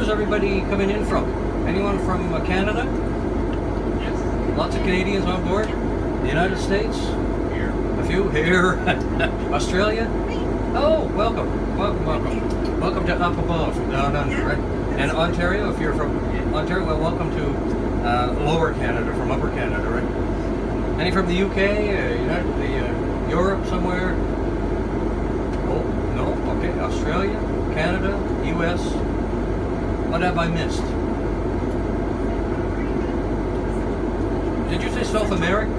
Where's everybody coming in from? Anyone from Canada? Yes. Lots of Canadians on board? The United States? Here. A few here. Australia? Oh, welcome. Welcome to up above, from down under, right? And Ontario, if you're from Ontario, well, welcome to lower Canada, from upper Canada, right? Any from the UK, Europe somewhere? Oh, no? Okay, Australia, Canada, US. What have I missed? Did you say South America?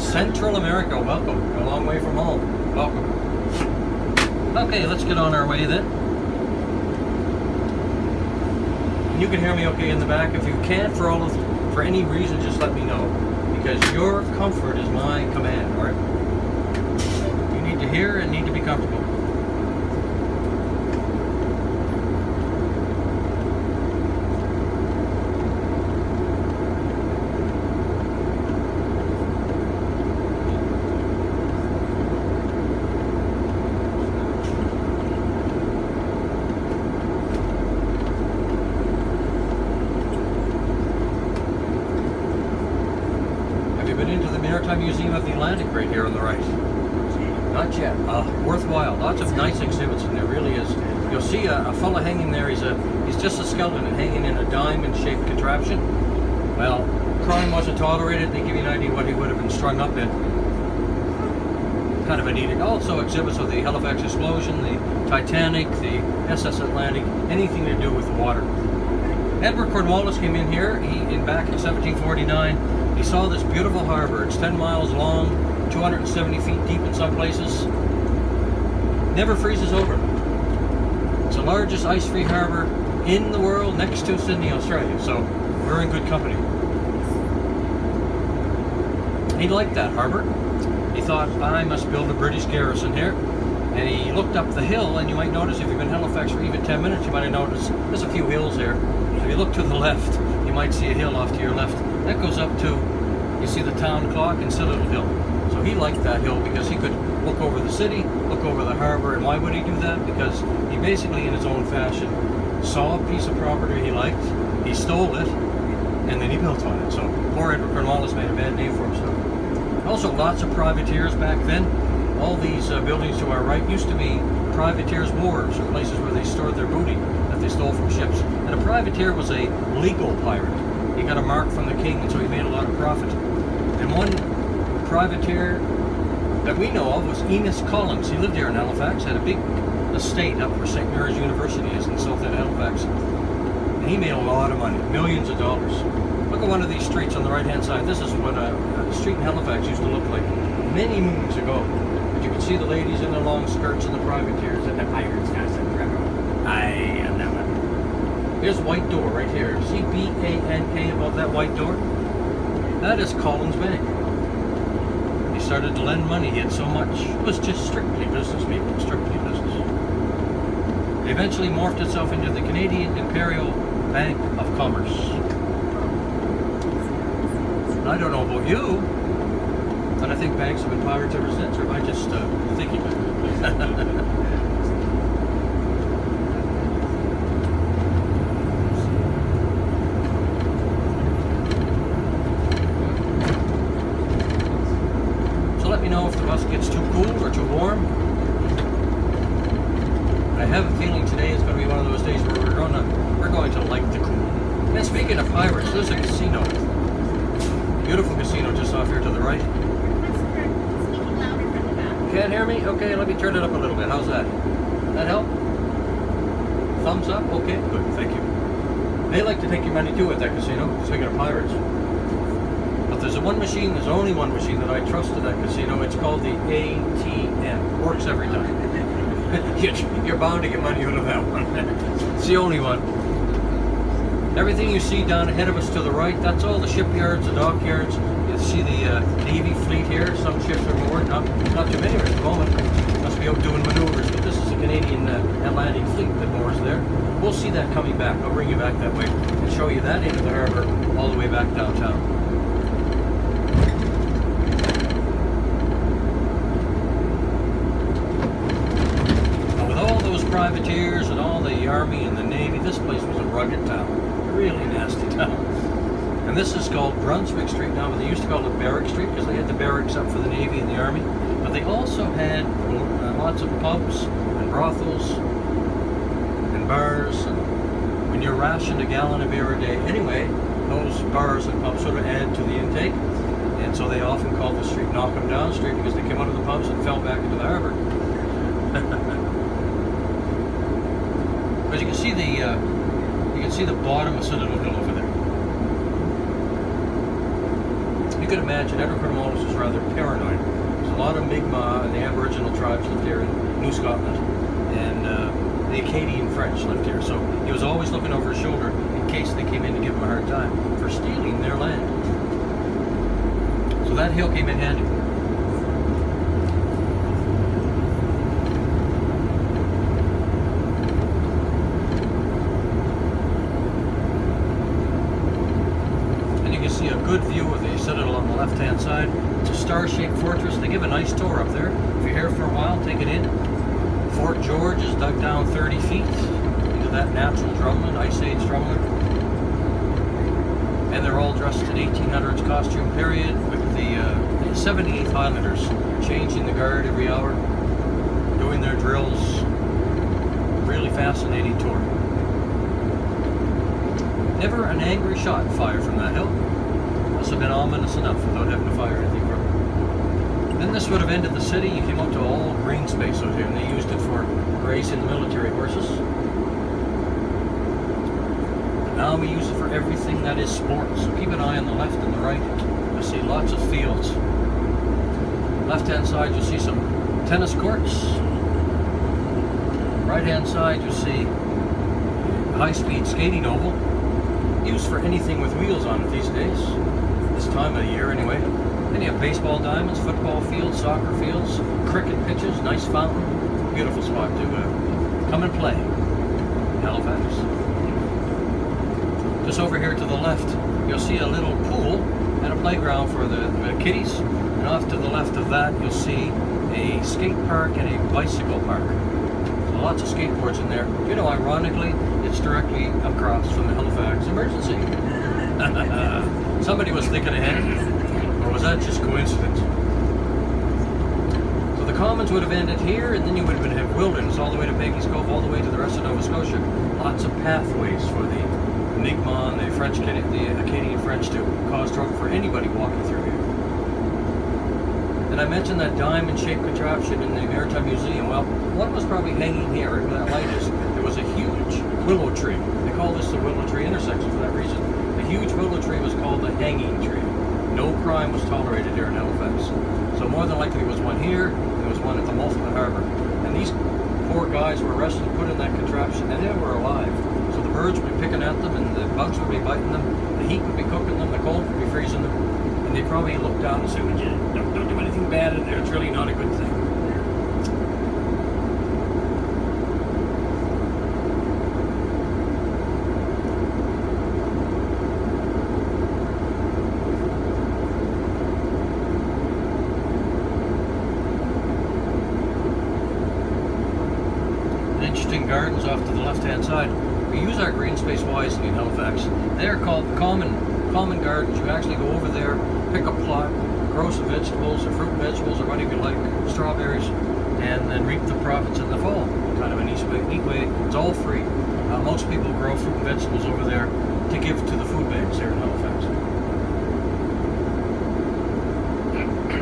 Central America, welcome. A long way from home. Welcome. Okay, let's get on our way then. You can hear me okay in the back. If you can't for any reason, just let me know. Because your comfort is my command, alright? You need to hear and need to be comfortable. Museum of the Atlantic right here on the right. Not yet. Worthwhile. Lots of nice exhibits and there really is. You'll see a fella hanging there. He's just a skeleton and hanging in a diamond-shaped contraption. Well, crime wasn't tolerated. They give you an idea what he would have been strung up in. Kind of a neat. Also exhibits of the Halifax explosion, the Titanic, the SS Atlantic, anything to do with the water. Edward Cornwallis came in here back in 1749. He saw this beautiful harbor. It's 10 miles long, 270 feet deep in some places. Never freezes over. It's the largest ice-free harbor in the world, next to Sydney, Australia. So we're in good company. He liked that harbor. He thought, I must build a British garrison here. And he looked up the hill, and you might notice if you've been in Halifax for even 10 minutes, you might have noticed there's a few hills here. So if you look to the left, you might see a hill off to your left. That goes up to, you see the town clock and Citadel Hill. So he liked that hill because he could look over the city, look over the harbor. And why would he do that? Because he basically, in his own fashion, saw a piece of property he liked, he stole it, and then he built on it. So poor Edward Cornwallis made a bad name for himself. Also, lots of privateers back then. All these buildings to our right used to be privateers' wharves, or places where they stored their booty that they stole from ships. And a privateer was a legal pirate. He got a mark from the king, and so he made a lot of profit. And one privateer that we know of was Enos Collins. He lived here in Halifax, had a big estate up where St. Mary's University is in south end Halifax. And he made a lot of money, millions of dollars. Look at one of these streets on the right-hand side. This is what a street in Halifax used to look like many moons ago. But you can see the ladies in their long skirts and the privateers and the pirates. Here's White Door right here. See B-A-N-K above that white door? That is Collins Bank. He started to lend money. He had so much. It was just strictly business, people. Strictly business. It eventually morphed itself into the Canadian Imperial Bank of Commerce. And I don't know about you, but I think banks have been pirates ever since, or am I just thinking about it? Gets too cool or too warm. I have a feeling today is going to be one of those days where we're going to like the cool. And speaking of pirates, there's a casino. Beautiful casino just off here to the right. Can't hear me? Okay, let me turn it up a little bit. How's that? That help? Thumbs up? Okay, good. Thank you. They like to take your money too at that casino. Speaking of pirates. There's only one machine that I trust at that casino. It's called the ATM. Works every time. You're bound to get money out of that one. It's the only one. Everything you see down ahead of us to the right, that's all the shipyards, the dockyards. You see the Navy fleet here. Some ships are moored, not too many at the moment. Must be out doing maneuvers, but this is the Canadian Atlantic fleet that moors there. We'll see that coming back. I'll bring you back that way and show you that into the harbor all the way back downtown. privateers and all the Army and the Navy. This place was a rugged town, a really nasty town. And this is called Brunswick Street now, but they used to call it Barrack Street because they had the barracks up for the Navy and the Army. But they also had lots of pubs and brothels and bars. And when you're rationed a gallon of beer a day anyway, those bars and pubs sort of add to the intake. And so they often called the street Knock 'em Down Street because they came out of the pubs and fell back into the harbor. But you can see the bottom of Citadel Hill over there. You could imagine Edward Cornwallis was rather paranoid. There's a lot of Mi'kmaq and the Aboriginal tribes lived here in New Scotland, and the Acadian French lived here. So he was always looking over his shoulder in case they came in to give him a hard time for stealing their land. So that hill came in handy. See a good view of the Citadel on the left-hand side. It's a star-shaped fortress. They give a nice tour up there. If you're here for a while, take it in. Fort George is dug down 30 feet into that natural drumlin, Ice Age drumlin. And they're all dressed in 1800s costume period with the 78th Highlanders changing the guard every hour, doing their drills. Really fascinating tour. Never an angry shot fired from that hill. Must have been ominous enough without having to fire anything from it. Then this would have ended the city. You came out to all green space out here, and they used it for grazing military horses. But now we use it for everything that is sports. So keep an eye on the left and the right. You'll see lots of fields. Left-hand side, you'll see some tennis courts. Right-hand side, you'll see high-speed skating oval. Used for anything with wheels on it these days. This time of the year anyway. Then you have baseball diamonds, football fields, soccer fields, cricket pitches, nice fountain. Beautiful spot to come and play in Halifax. Just over here to the left, you'll see a little pool and a playground for the kiddies. And off to the left of that, you'll see a skate park and a bicycle park. So lots of skateboards in there. You know, ironically, it's directly across from the Halifax emergency. Somebody was thinking ahead, or was that just coincidence? So the Commons would have ended here, and then you would have been wilderness all the way to Peggy's Cove, all the way to the rest of Nova Scotia. Lots of pathways for the Mi'kmaq and the French, the Acadian French to cause trouble for anybody walking through here. And I mentioned that diamond-shaped contraption in the Maritime Museum. Well, one was probably hanging here, where that light is. There was a huge willow tree. They call this the willow tree intersection for that reason. The huge willow tree was called the hanging tree. No crime was tolerated here in Halifax. So more than likely there was one here, there was one at the mouth of the harbor. And these poor guys were arrested and put in that contraption, and they were alive. So the birds would be picking at them, and the bugs would be biting them, the heat would be cooking them, the cold would be freezing them. And they probably looked down and said, don't do anything bad in there, it's really not a good thing. Interesting gardens off to the left-hand side. We use our green space wisely in Halifax. They're called common gardens. You actually go over there, pick a plot, grow some vegetables or fruit and vegetables or whatever you like, strawberries, and then reap the profits in the fall. Kind of a neat way. It's all free. Most people grow fruit and vegetables over there to give to the food banks here in Halifax.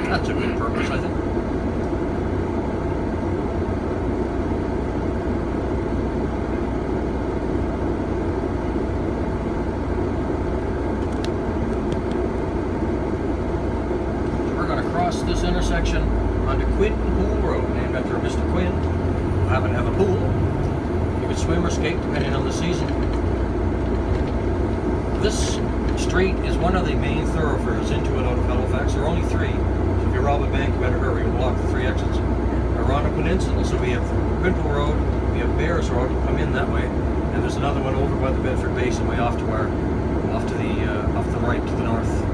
That's a good purpose, I think. This intersection onto Quinton Pool Road, named after Mr. Quinn, who happened to have a pool. You could swim or skate depending on the season. This street is one of the main thoroughfares into and out of Halifax. There are only three, so if you rob a bank, you better hurry. You'll block the three exits. We're on a peninsula, so we have Quinton Road, we have Bears Road, come in that way, and there's another one over by the Bedford Basin, way off to the right, to the north.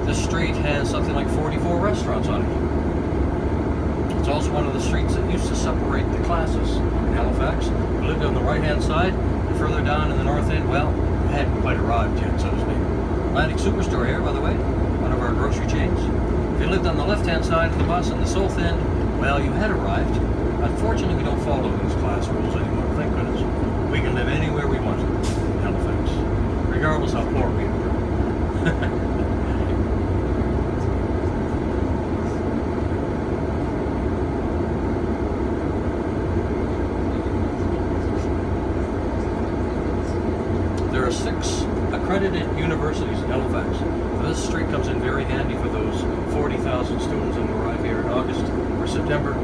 This street has something like 44 restaurants on it. It's all also one of the streets that used to separate the classes in Halifax. We lived on the right-hand side, and further down in the north end, well, we hadn't quite arrived yet, so to speak. Atlantic Superstore here, by the way, one of our grocery chains. If you lived on the left-hand side of the bus on the south end, well, you had arrived. Unfortunately, we don't follow these class rules anymore, thank goodness. We can live anywhere we want in Halifax, regardless how poor we are. There are 6 accredited universities in Halifax. So this street comes in very handy for those 40,000 students who arrive here in August or September.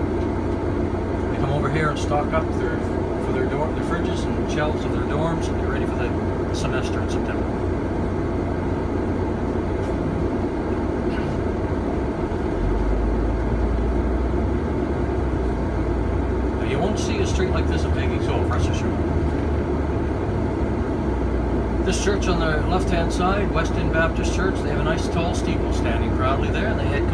They come over here and stock up their fridges and shelves of their dorms and get ready for the semester in September. Now, you won't see a street like this in Peggy, Cove, rest assured. This church on the left-hand side, Weston Baptist Church, they have a nice tall steeple standing proudly there, and they had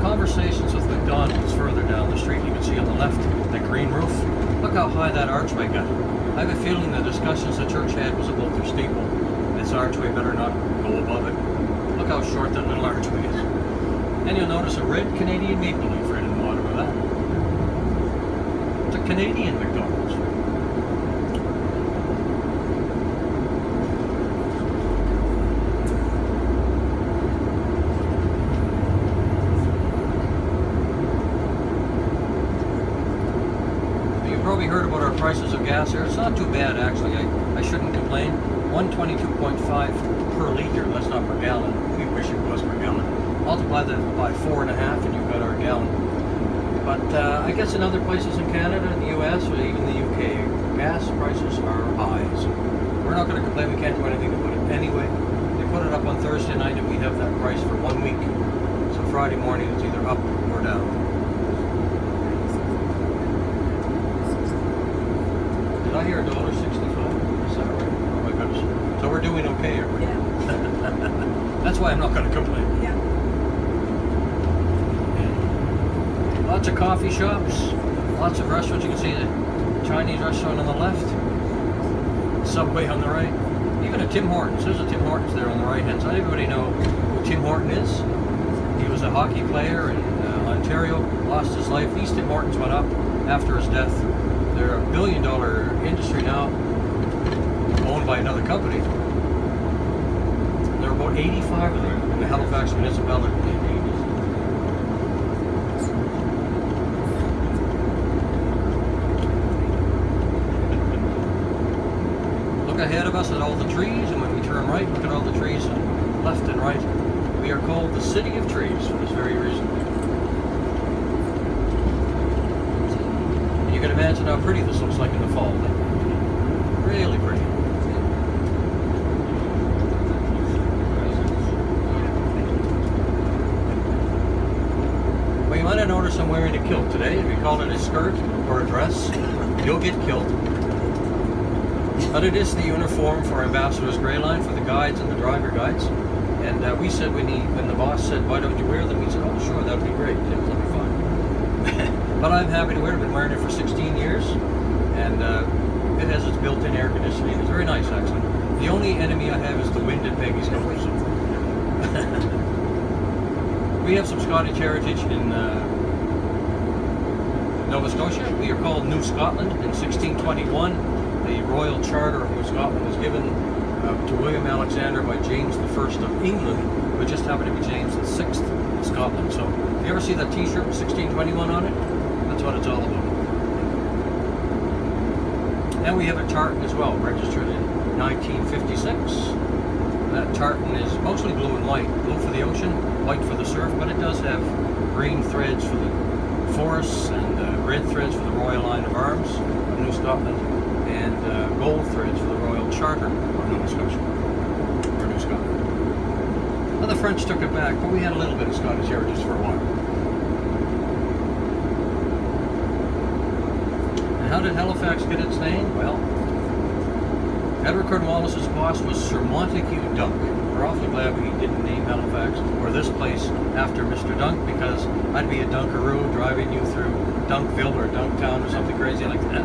conversations with McDonald's further down the street. You can see on the left, the green roof. Look how high that archway got. I have a feeling the discussions the church had was about their steeple. This archway better not go above it. Look how short that little archway is. And you'll notice a red Canadian maple leaf right in the bottom of that. It's a Canadian McDonald's. Probably heard about our prices of gas here. It's not too bad actually. I shouldn't complain. 122.5 per liter. That's not per gallon. We wish it was per gallon. Multiply that by 4.5 and you've got our gallon. But I guess in other places in Canada, in the US, or even the UK, gas prices are high. So we're not going to complain. We can't do anything about it anyway. They put it up on Thursday night and we have that price for 1 week. So Friday morning it's either up or down. Did I hear $1.65? Is that right? Oh my goodness. So we're doing okay, aren't we? Yeah. That's why I'm not going to complain. Yeah. Lots of coffee shops, lots of restaurants. You can see the Chinese restaurant on the left, Subway on the right, even a Tim Hortons. There's a Tim Hortons there on the right hand side. Everybody know who Tim Horton is. He was a hockey player in Ontario, lost his life. These Tim Hortons went up after his death. They're $1 billion industry now, owned by another company. There are about 85 of them in the Halifax municipality. Look ahead of us at all the trees, and when we turn right, look at all the trees left and right. We are called the City of Trees for this very reason. You can imagine how pretty this looks like in the fall. Really pretty. Well, you might have noticed I'm wearing a kilt today. If you call it a skirt or a dress, you'll get killed. But it is the uniform for Ambassador's Grey Line, for the guides and the driver guides. And we said when the boss said, why don't you wear them? We said, oh sure, that would be great. Yeah, that'll be fine. But I'm happy to wear it. I've been wearing it for 16 years, and it has its built-in air conditioning. It's very nice, actually. The only enemy I have is the wind at Peggy's Cove. So. We have some Scottish heritage in Nova Scotia. We are called New Scotland. In 1621, the Royal Charter of New Scotland was given to William Alexander by James I of England, who just happened to be James VI of Scotland. So, if you ever see that T-shirt with 1621 on it, that's what it's all about. And we have a tartan as well, registered in 1956. That tartan is mostly blue and white. Blue for the ocean, white for the surf, but it does have green threads for the forests and red threads for the Royal Line of Arms of New Scotland, and gold threads for the Royal Charter of Nova Scotia, or New Scotland. Well, the French took it back, but we had a little bit of Scottish heritage for a while. How did Halifax get its name? Well, Edward Cornwallis's boss was Sir Montague Dunk. we're awfully glad we didn't name Halifax or this place after Mr. Dunk, because I'd be a Dunkaroo driving you through Dunkville or Dunktown or something crazy like that.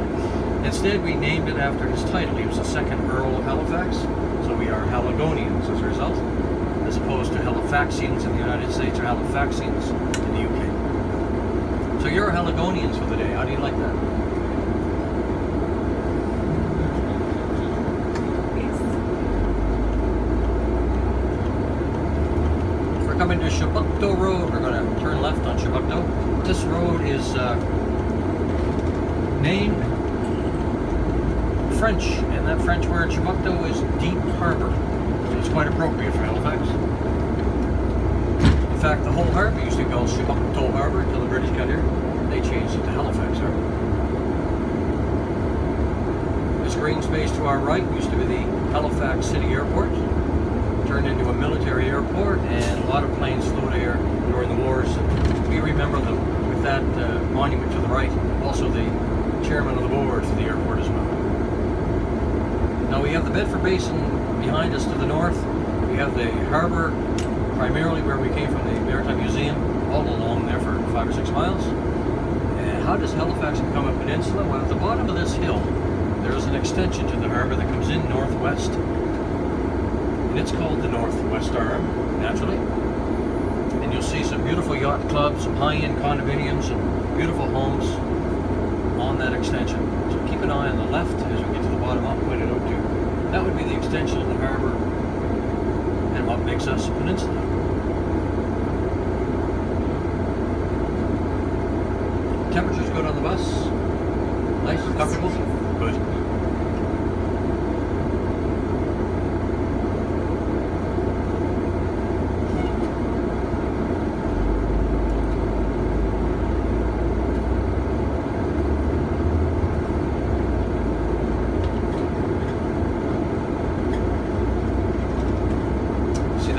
Instead, we named it after his title. He was the second Earl of Halifax, so we are Haligonians as a result, as opposed to Halifaxians in the United States or Halifaxians in the UK. So you're Haligonians for the day. How do you like that? We're coming to Chebucto Road. We're going to turn left on Chebucto. This road is named French, and that French word Chebucto is deep harbor. So it's quite appropriate for Halifax. In fact, the whole harbor used to be called Chebucto Harbor until the British got here. They changed it to Halifax Harbor. This green space to our right used to be the Halifax City Airport. Turned into a military airport, and a lot of planes flew there during the wars. And we remember them with that monument to the right. Also the chairman of the board for the airport as well. Now we have the Bedford Basin behind us to the north. We have the harbor, primarily where we came from, the Maritime Museum, all along there for 5 or 6 miles. And how does Halifax become a peninsula? Well, at the bottom of this hill, there is an extension to the harbor that comes in northwest. And it's called the Northwest Arm, naturally. And you'll see some beautiful yacht clubs, some high-end condominiums, and beautiful homes on that extension. So keep an eye on the left as we get to the bottom. I'll point it out to you. That would be the extension of the harbor and what makes us a peninsula. Temperature's good on the bus. Nice and comfortable. Good.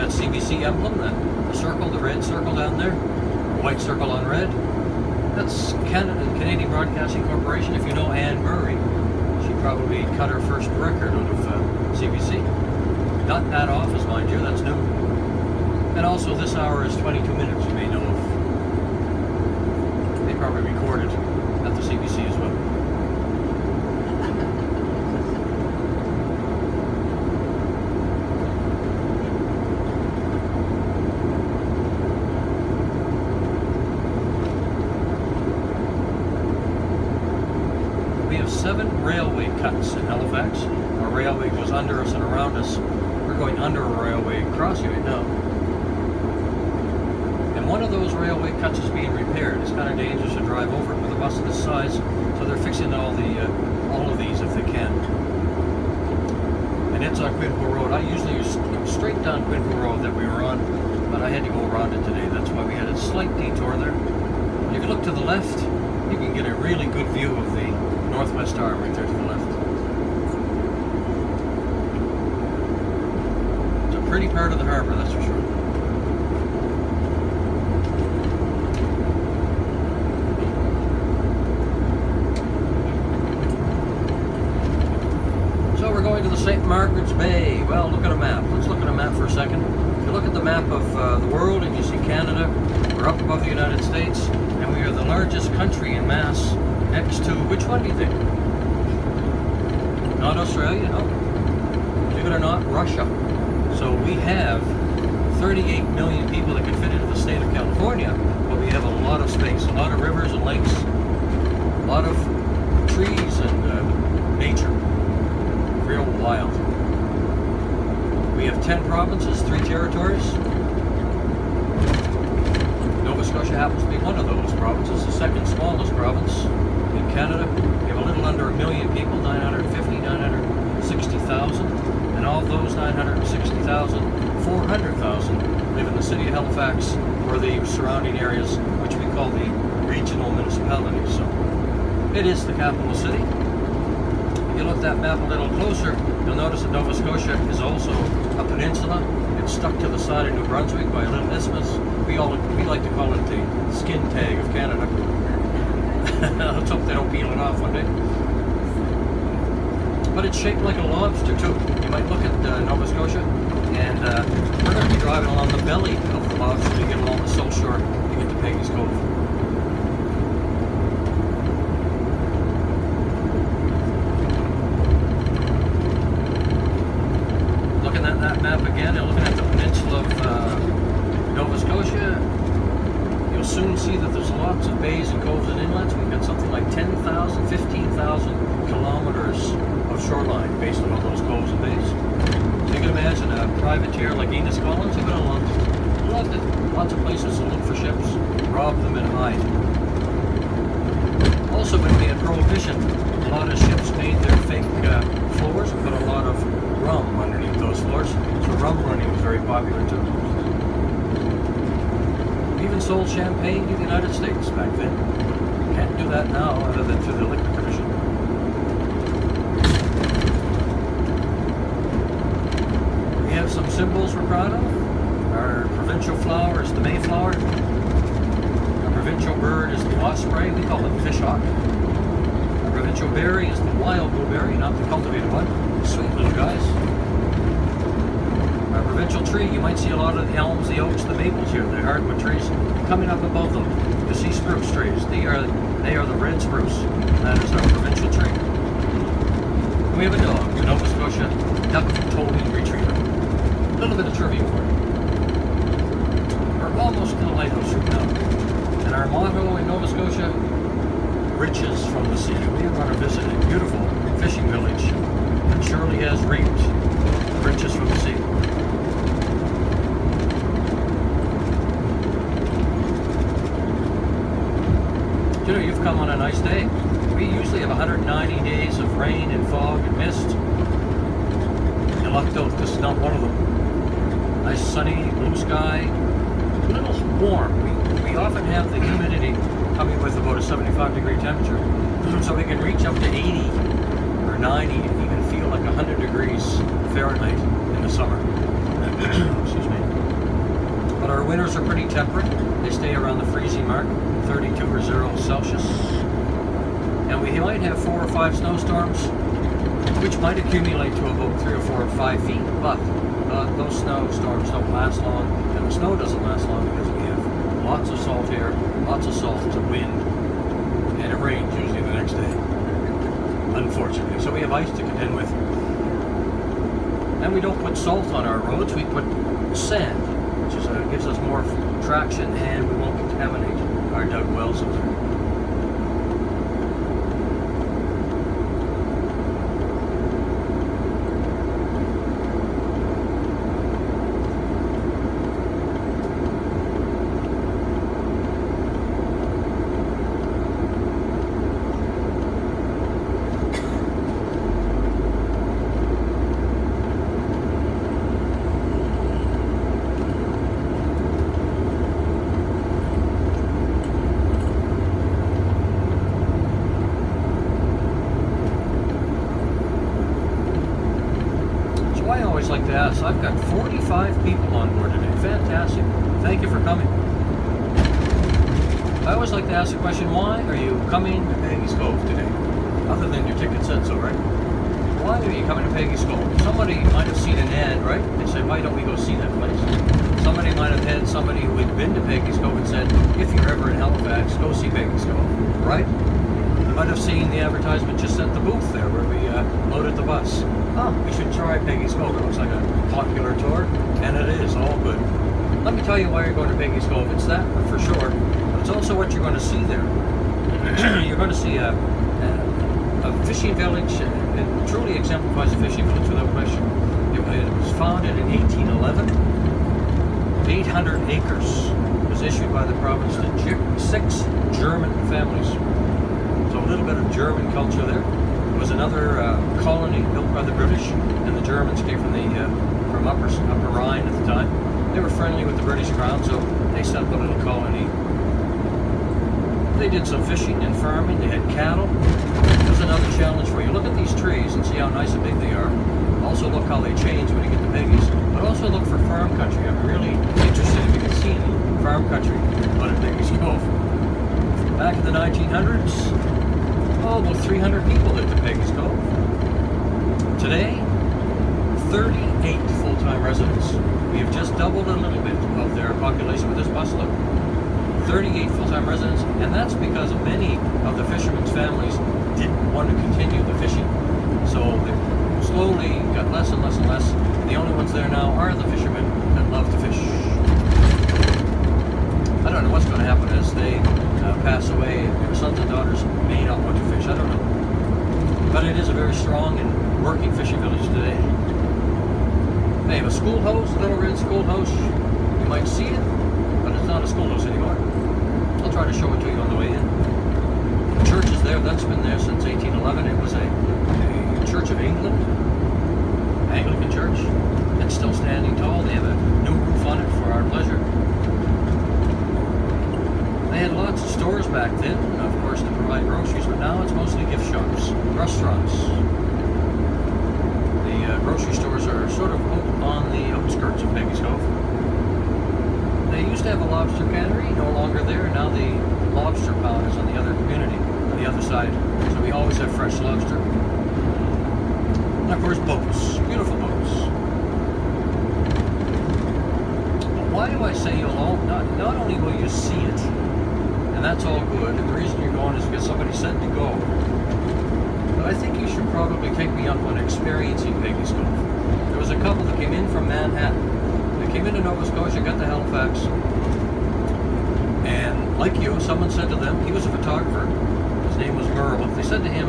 CBC emblem, the circle, the red circle down there, white circle on red. That's Canadian Broadcasting Corporation. If you know Anne Murray, she probably cut her first record out of CBC. Not that office, mind you, that's new. And also this hour is 22 minutes, you may know of. They probably recorded at the CBC as well. We have 7 railway cuts in Halifax. Our railway goes under us and around us. We're going under a railway across here right now. And one of those railway cuts is being repaired. It's kind of dangerous to drive over it with a bus this size, so they're fixing all of these if they can. And it's on Quinpool Road. I usually come straight down Quinpool Road that we were on, but I had to go around it today. That's why we had a slight detour there. If you look to the left, you can get a really good view of the Northwest Arm right there to the left. It's a pretty part of the harbor, that's for sure. So we're going to the St. Margaret's Bay. Well, look at a map. Let's look at a map for a second. If you look at the map of the world and you see Canada, we're up above the United States, and we are the largest country in mass next to, which one do you think? Not Australia, no. Believe it or not, Russia. So we have 38 million people that can fit into the state of California, but we have a lot of space, a lot of rivers and lakes, a lot of trees and nature. Real wild. We have 10 provinces, 3 territories. Nova Scotia happens to be one of those provinces, the second smallest province in Canada. We have a little under 1 million people, 960,000. And all of those 960,000, 400,000 live in the city of Halifax or the surrounding areas, which we call the regional municipalities. So it is the capital city. If you look at that map a little closer, you'll notice that Nova Scotia is also a peninsula. It's stuck to the side of New Brunswick by a little isthmus. We like to call it the skin tag of Canada. Let's hope they don't peel it off one day. But it's shaped like a lobster too. You might look at Nova Scotia, And we're going to be driving along the belly of the loch so we get along the south shore to get to Peggy's Cove. Looking at that map again and looking at the peninsula of Nova Scotia, you'll soon see that there's lots of bays and coves and inlets. We've got something like 10,000, 15,000 kilometers of shoreline based on all those coves and bays. So you can imagine a privateer like Enos Collins, he would have loved it. Lots of places to look for ships, rob them and hide. Also, when we had Prohibition, a lot of ships made their fake floors and put a lot of rum underneath those floors. So rum running was very popular too. We even sold champagne to the United States back then. Can't do that now other than through the Liquor Commission. We have some symbols we're proud of. Our provincial flower is the Mayflower. Our provincial bird is the osprey. We call it fishhawk. Our provincial berry is the wild blueberry, not the cultivated one. Sweet little guys. Our provincial tree, you might see a lot of the elms, the oaks, the maples here, the hardwood trees. Coming up above them, you see spruce trees. They are the red spruce. That is our provincial tree. We have a dog, a Nova Scotia duck-toed retriever. A little bit of trivia for you. We're almost to the lighthouse right now. And our motto in Nova Scotia, riches from the sea. We are going to visit a beautiful fishing village that surely has reaped riches from the sea. You know, you've come on a nice day. We usually have 190 days of rain and fog and mist. You lucked out, this is not one of them. Nice sunny, blue sky, a little warm. We often have the humidity coming with about a 75-degree temperature. So we can reach up to 80 or 90 and even feel like 100 degrees Fahrenheit in the summer. Excuse me. But our winters are pretty temperate. They stay around the freezing mark, 32 or 0 Celsius. And we might have 4 or 5 snowstorms, which might accumulate to about 3 or 4 or 5 feet, but those snowstorms don't last long, and the snow doesn't last long because we have lots of salt air, lots of salt to wind, and it rains usually the next day, unfortunately. So we have ice to contend with. And we don't put salt on our roads, we put sand, which is, gives us more traction, and we won't contaminate our dug wells over there. I always like to ask, I've got 45 people on board today. Fantastic. Thank you for coming. I always like to ask the question, why are you coming to Peggy's Cove today? Other than your ticket said so, right? Why are you coming to Peggy's Cove? Somebody might have seen an ad, right? They said, why don't we go see that place? Somebody might have had somebody who had been to Peggy's Cove and said, if you're ever in Halifax, go see Peggy's Cove, right? You might have seen the advertisement just at the booth there where we loaded the bus. Oh, we should try Peggy's Cove. It looks like a popular tour, and it is all good. Let me tell you why you're going to Peggy's Cove. It's that for sure, but it's also what you're going to see there. You're going to see a fishing village. It truly exemplifies a fishing village without question. It was founded in 1811. 800 acres. It was issued by the province to 6 German families. So a little bit of German culture there. It was another colony built by the British, and the Germans came from Upper Rhine at the time. They were friendly with the British Crown, so they set up a little colony. They did some fishing and farming. They had cattle. There's another challenge for you. Look at these trees and see how nice and big they are. Also look how they change when you get to Peggy's. But also look for farm country. I'm really interested if you can see any farm country on a Peggy's Cove. Back in the 1900s, about 300 people lived at Peggy's Cove. Today, 38 full-time residents. We have just doubled a little bit of their population with this bus loop. 38 full-time residents, and that's because many of the fishermen's families didn't want to continue the fishing. So they slowly got less and less and less. The only ones there now are the fishermen that love to fish. I don't know what's going to happen as they pass away. Their sons and daughters may not want to fish. I don't know. But it is a very strong and working fishing village today. They have a schoolhouse, little red schoolhouse. You might see it, but it's not a schoolhouse anymore. I'll try to show it to you on the way in. The church is there. That's been there since 1811. It was a Church of England, Anglican church. It's still standing tall. They have a new roof on it for our pleasure. They had lots of stores back then, of course, to provide groceries, but now it's mostly gift shops, restaurants. The grocery stores are sort of on the outskirts of Peggy's Cove. They used to have a lobster cannery, no longer there. Now the lobster pound is on the other community, on the other side. So we always have fresh lobster. And of course, boats, beautiful boats. But why do I say you'll all, not only will you see it, and that's all good, and the reason you're going is because somebody said to go, but I think you should probably take me up on experiencing Peggy's Cove. There was a couple that came in from Manhattan. They came into Nova Scotia, got to Halifax, and like you, someone said to them, he was a photographer, his name was Merle, they said to him,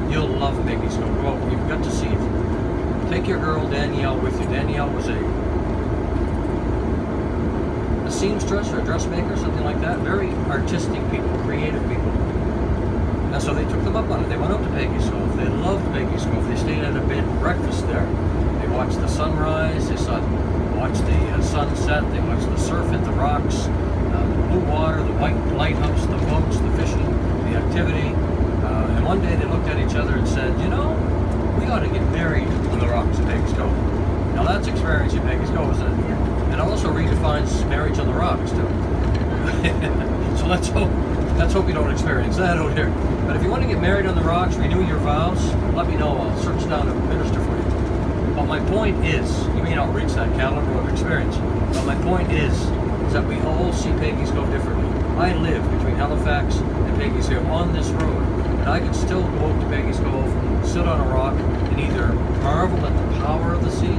you'll love Peggy's Cove. Well, you've got to see it. Take your girl Danielle with you. Danielle was a seamstress or a dressmaker, something like that. Very artistic people, creative people. And so they took them up on it. They went out to Peggy's Cove. They loved Peggy's Cove. They stayed at a bed and breakfast there. They watched the sunrise. They watched the sunset. They watched the surf hit the rocks, the blue water, the white lighthouse, the boats, the fishing, the activity. And one day they looked at each other and said, you know, we ought to get married on the rocks at Peggy's Cove. Now that's experiencing Peggy's Cove, isn't it? And it also redefines marriage on the rocks, too. So let's hope you don't experience that out here. But if you want to get married on the rocks, renew your vows, let me know. I'll search down a minister for you. But my point is, you may not reach that caliber of experience, but my point is that we all see Peggy's Cove differently. I live between Halifax and Peggy's Cove on this road, and I can still go out to Peggy's Cove, sit on a rock, and either marvel at the power of the sea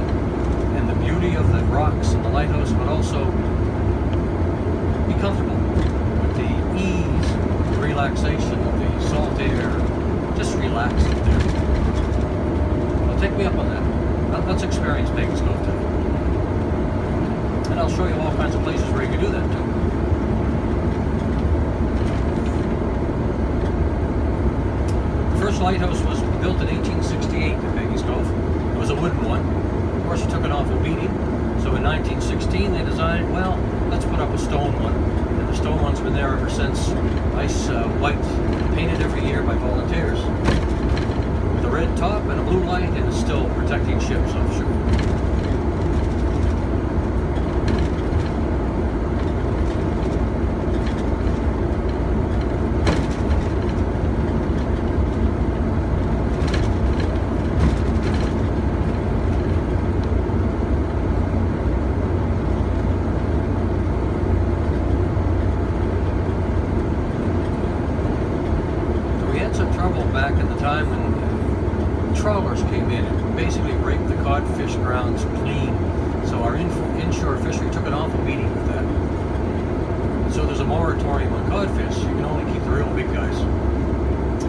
and the beauty of the rocks and the lighthouse, but also be comfortable with the ease, the relaxation of the salt air, just relax there. Well, take me up on that. Let's experience Peggy's Cove today. And I'll show you all kinds of places where you can do that too. The first lighthouse was built in 1868 at Peggy's Cove. It was a wooden one. Of course, it took an awful beating. So in 1916, they decided, well, let's put up a stone one. And the stone one's been there ever since. Nice white, painted every year by volunteers. With a red top and a blue light, and it's still protecting ships offshore. Back at the time when trawlers came in and basically raked the codfish grounds clean. So our inshore fishery took an awful beating with that. So there's a moratorium on codfish. You can only keep the real big guys.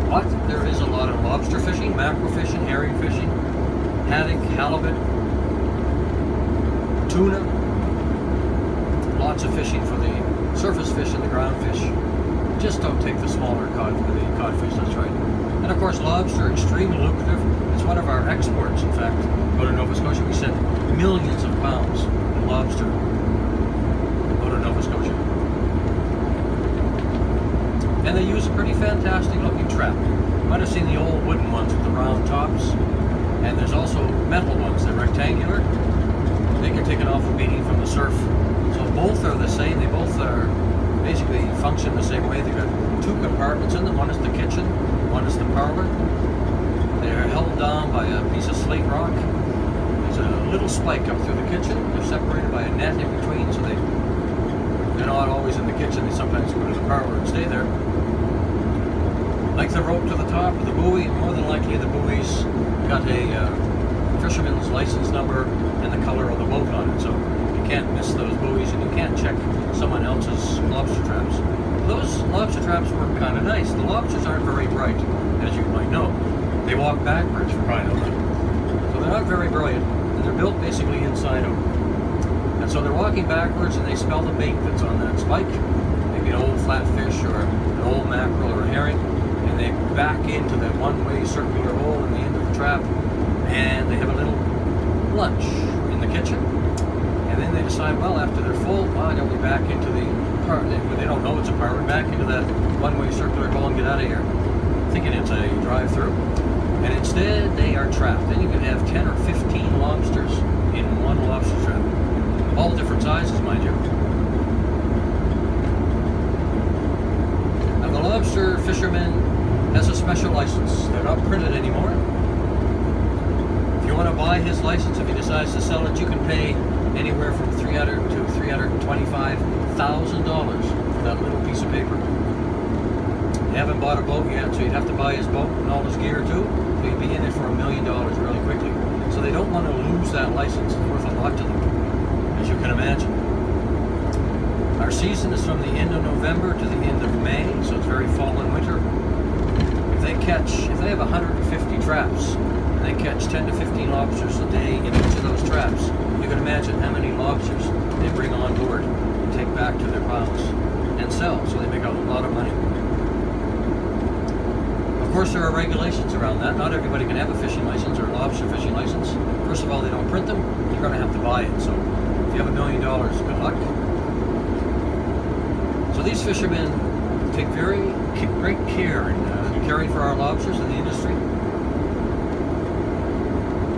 But there is a lot of lobster fishing, mackerel fishing, herring fishing, haddock, halibut, tuna. Lots of fishing for the surface fish and the ground fish. Just don't take the smaller codfish, that's right. And of course, lobster, extremely lucrative. It's one of our exports, in fact. Go to Nova Scotia, we send millions of pounds of lobster out of Nova Scotia. And they use a pretty fantastic looking trap. You might have seen the old wooden ones with the round tops. And there's also metal ones, they're rectangular. They can take an awful beating from the surf. So both are the same, they both are basically function the same way. They've got two compartments in them. One is the kitchen, one is the parlor. They are held down by a piece of slate rock. There's a little spike up through the kitchen. They're separated by a net in between, so they're not always in the kitchen. They sometimes go to the parlor and stay there. Like the rope to the top of the buoy, and more than likely the buoy's got a fisherman's license number and the color of the boat on it, so you can't miss those buoys and you can't check someone else's lobster traps. Those lobster traps work kind of nice. The lobsters aren't very bright, as you might know. They walk backwards for crying out loud. So they're not very brilliant, and they're built basically inside out. And so they're walking backwards and they smell the bait that's on that spike, maybe an old flatfish or an old mackerel or a herring, and they back into that one-way circular hole in the end of the trap, and they have a little lunch in the kitchen. And then they decide, well, after they're full, well, they'll be back into the parlor. They don't know it's a parlor, back into that one-way circular hole and get out of here, thinking it's a drive-through. And instead, they are trapped. Then you can have 10 or 15 lobsters in one lobster trap. All different sizes, mind you. Now, the lobster fisherman has a special license. They're not printed anymore. If you want to buy his license, if he decides to sell it, you can pay anywhere from $300,000 to $325,000 for that little piece of paper. You haven't bought a boat yet, so you'd have to buy his boat and all his gear too. So you'd be in it for $1 million really quickly. So they don't want to lose that license. It's worth a lot to them, as you can imagine. Our season is from the end of November to the end of May, so it's very fall and winter. If they have 150 traps, and they catch 10 to 15 lobsters a day in each of those traps, you can imagine how many lobsters they bring on board and take back to their piles and sell, so they make a lot of money. Of course, there are regulations around that. Not everybody can have a fishing license or a lobster fishing license. First of all, they don't print them. You're going to have to buy it. So if you have $1 million, good luck. So these fishermen take great care in caring for our lobsters in the industry.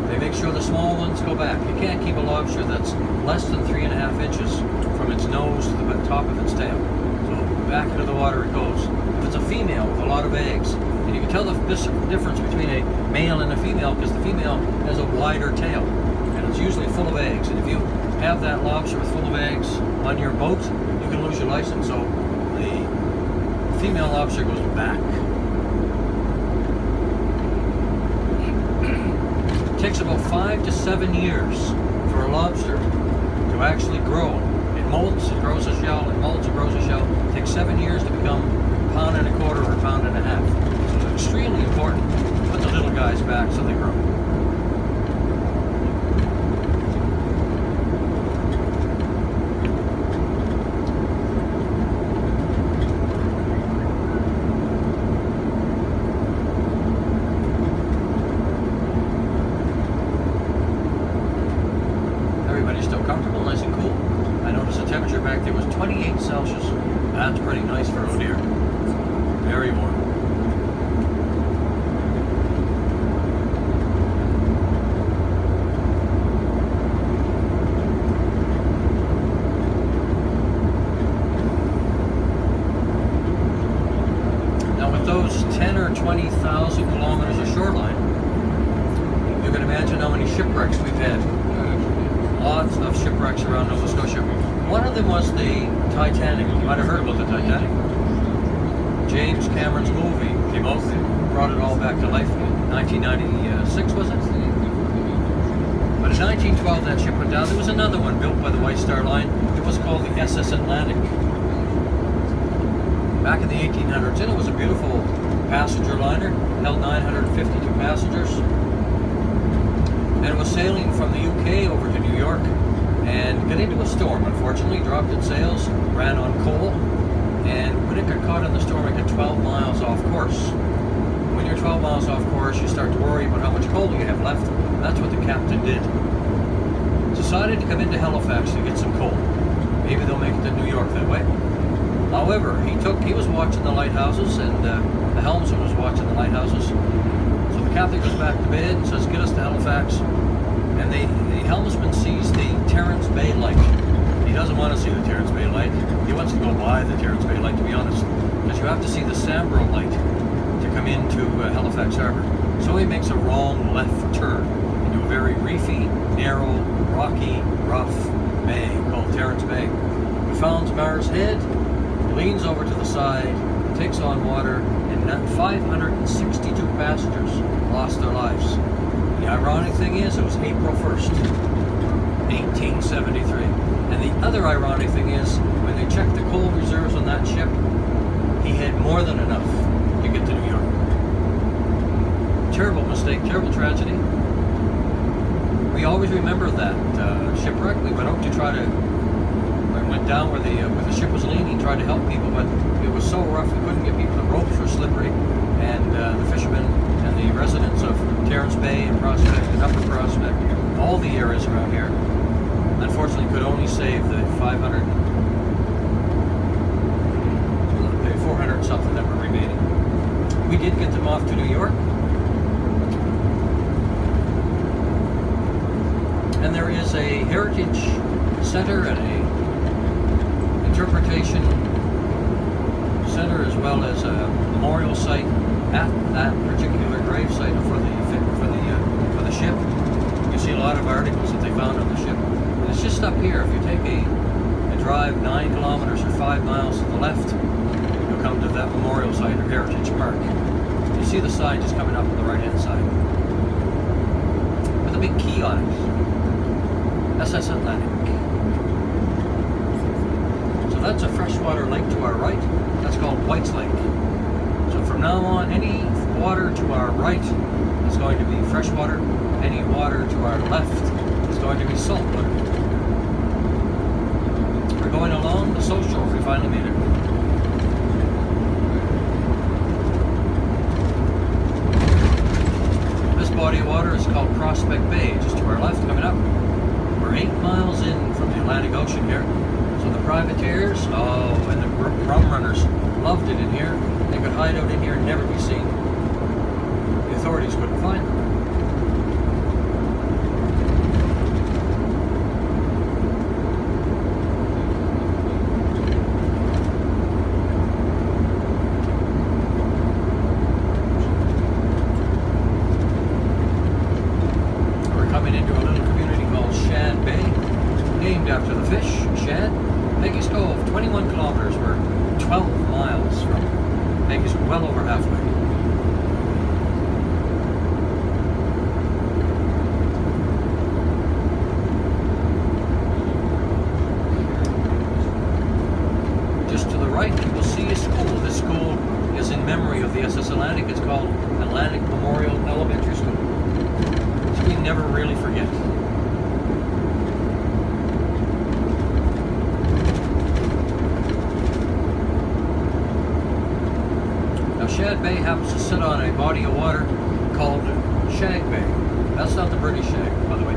They make sure the small ones go back. You can't keep a lobster that's less than 3.5 inches from its nose to the top of its tail. So back into the water it goes. If it's a female with a lot of eggs, and you can tell the difference between a male and a female because the female has a wider tail, and it's usually full of eggs. And if you have that lobster with full of eggs on your boat, you can lose your license. So the female lobster goes back. It takes about 5 to 7 years for a lobster to actually grow. It molts, it grows a shell, it molts, it grows a shell. It takes 7 years to become £1.25 or £1.50. So it's extremely important to put the little guys back so they grow. Comfortable, nice and cool. I noticed the temperature back there was 28 Celsius. That's pretty nice for out here. Very warm. Now with those 10 or 20,000 kilometers of shoreline, you can imagine how many shipwrecks we've had. Lots of shipwrecks around Nova Scotia. One of them was the Titanic. You might have heard about the Titanic. James Cameron's movie came out and brought it all back to life. 1996 was it? But in 1912 that ship went down. There was another one built by the White Star Line. It was called the SS Atlantic. Back in the 1800s, and it was a beautiful passenger liner. Held 952 passengers. And it was sailing from the UK over to New York and got into a storm, unfortunately, dropped its sails, ran on coal, and when it got caught in the storm, it got 12 miles off course. When you're 12 miles off course, you start to worry about how much coal you have left. That's what the captain did. Decided to come into Halifax to get some coal. Maybe they'll make it to New York that way. However, he was watching the lighthouses, and the helmsman was watching the lighthouses. So the captain goes back to bed and says, get us to Halifax. And the helmsman sees the Terrence Bay light. He doesn't want to see the Terrence Bay light. He wants to go by the Terrence Bay light, to be honest. Because you have to see the Sambro light to come into Halifax Harbour. So he makes a wrong left turn into a very reefy, narrow, rocky, rough bay called Terrence Bay. We found Mars Head, leans over to the side, takes on water, and 562 passengers lost their lives. The ironic thing is, it was April 1st, 1873. And the other ironic thing is, when they checked the coal reserves on that ship, he had more than enough to get to New York. Terrible mistake, terrible tragedy. We always remember that shipwreck. We went out to try to, went down where the ship was leaning, tried to help people, but it was so rough we couldn't get people. The ropes were slippery, and the fishermen and the residents of Terrence Bay and Prospect and Upper Prospect, all the areas around here, unfortunately could only save the 400 something that were remaining. We did get them off to New York. And there is a heritage center and a interpretation center, as well as a memorial site at that particular grave site for the ship. You can see a lot of articles that they found on the ship. And it's just up here. If you take a drive 9 kilometers or 5 miles to the left, you'll come to that memorial site or heritage park. You see the sign just coming up on the right hand side with a big key on it. SS Atlantic. So that's a freshwater lake to our right. That's called White's Lake. So from now on, any water to our right is going to be freshwater. Any water to our left is going to be saltwater. We're going along the South Shore. We finally made it. This body of water is called Prospect Bay, just to our left coming up. We're 8 miles in from the Atlantic Ocean here. So the privateers, and the rum runners loved it in here. They could hide out in here and never be seen. The authorities couldn't find them. We're coming into a little community called Shad Bay, named after the fish, shad. Peggy's Cove, 21 kilometers. We're 12 miles from Peggy's, well over halfway. Just to the right, you will see a school. This school is in memory of the SS Atlantic. It's called Atlantic Memorial Elementary School. So we never really forget. Shad Bay happens to sit on a body of water called Shag Bay. That's not the British shag, by the way.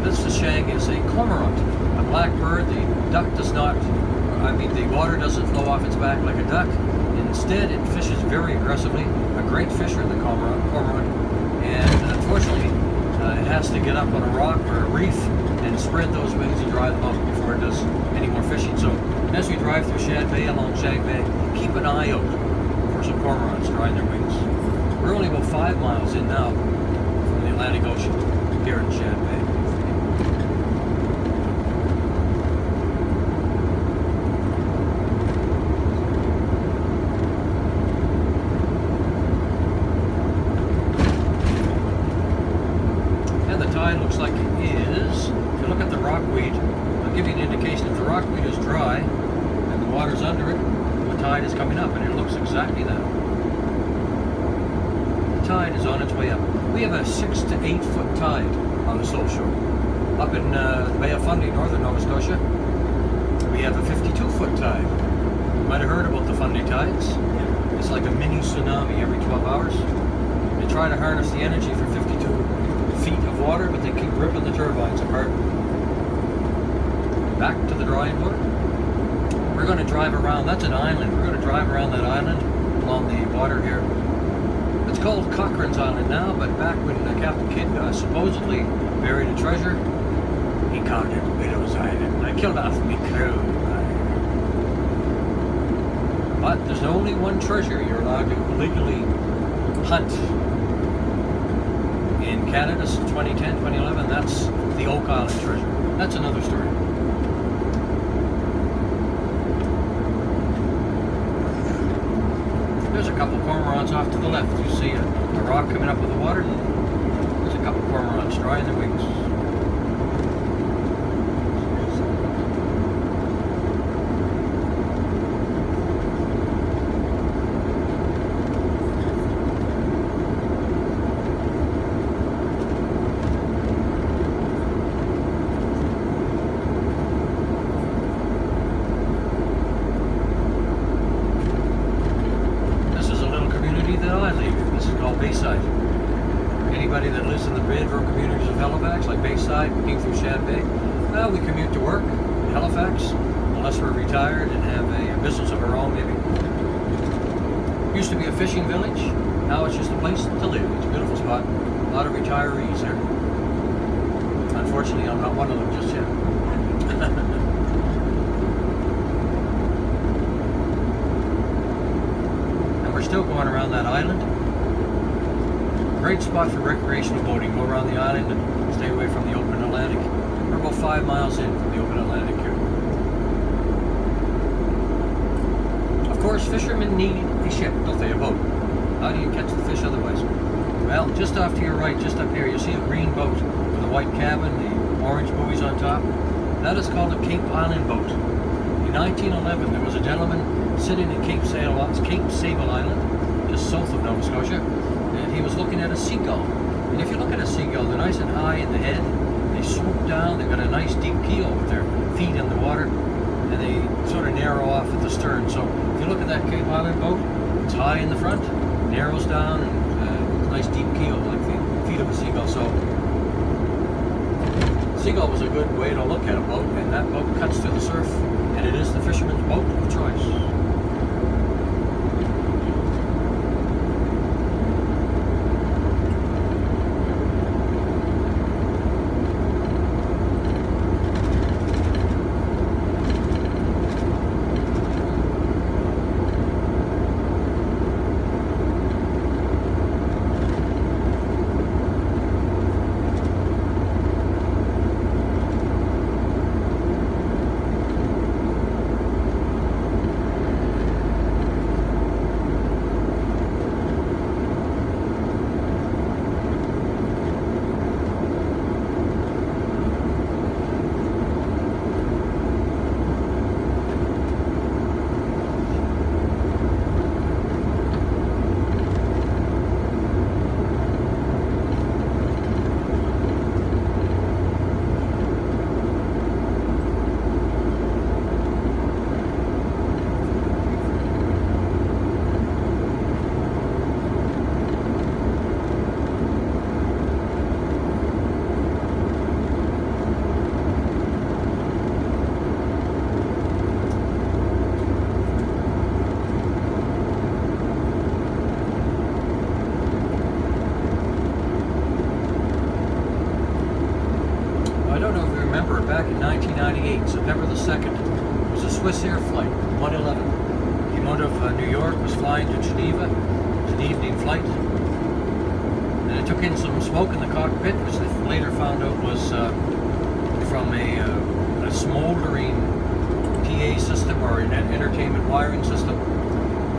The shag is a cormorant, a black bird. The duck does not, the water doesn't flow off its back like a duck. Instead, it fishes very aggressively. A great fisher, the cormorant. And unfortunately, it has to get up on a rock or a reef and spread those wings and dry them out before it does any more fishing. So as we drive through Shad Bay along Shag Bay, keep an eye out for some cormorants drying their wings. We're only about 5 miles in now from the Atlantic Ocean here in Shad Bay. And the tide looks like it is. If you look at the rockweed, I'll give you an indication. If the rockweed is dry and the water's under it, the tide is coming up, and it looks exactly that. The tide is on its way up. We have a 6 to 8 foot tide on the South Shore. Up in the Bay of Fundy, northern Nova Scotia, we have a 52 foot tide. You might have heard about the Fundy tides. It's like a mini tsunami every 12 hours. They try to harness the energy for 52 feet of water, but they keep ripping the turbines apart. Back to the drawing board. We're going to drive around. That's an island. We're going to drive around that island along the water here. It's called Cochrane's Island now, but back when Captain Kidd supposedly buried a treasure, he called it Widow's Island. I killed off me crew. But there's only one treasure you're allowed to legally hunt In Canada since 2010, 2011, that's the Oak Island treasure. That's another story. There's a couple cormorants off to the left. You see a rock coming up with the water. There's a couple cormorants drying their wings. Bayside. Anybody that lives in the Bedrock communities of Halifax, like Bayside, we came through Shad Bay. Well, we commute to work in Halifax, unless we're retired and have a business of our own, maybe. Used to be a fishing village. Now it's just a place to live. It's a beautiful spot. A lot of retirees here. Unfortunately, I'm not one of them just yet. And we're still going around that island. Great spot for recreational boating. Go around the island and stay away from the open Atlantic. We're about 5 miles in from the open Atlantic here. Of course, fishermen need a ship, don't they? A boat. How do you catch the fish otherwise? Well, just off to your right, just up here, you see a green boat with a white cabin, the orange buoys on top. That is called a Cape Island boat. In 1911, there was a gentleman sitting at Cape Sable Island, just south of Nova Scotia. And he was looking at a seagull. And if you look at a seagull, they're nice and high in the head. They swoop down. They've got a nice deep keel with their feet in the water. And they sort of narrow off at the stern. So if you look at that Cape Island boat, it's high in the front, narrows down, and nice deep keel like the feet of a seagull. So seagull was a good way to look at a boat. And that boat cuts through the surf. And it is the fisherman's boat of choice. Back in 1998, September the 2nd, it was a Swiss Air flight, 111. Came out of New York, was flying to Geneva. It was an evening flight. And it took in some smoke in the cockpit, which they later found out was from a smoldering PA system or an entertainment wiring system.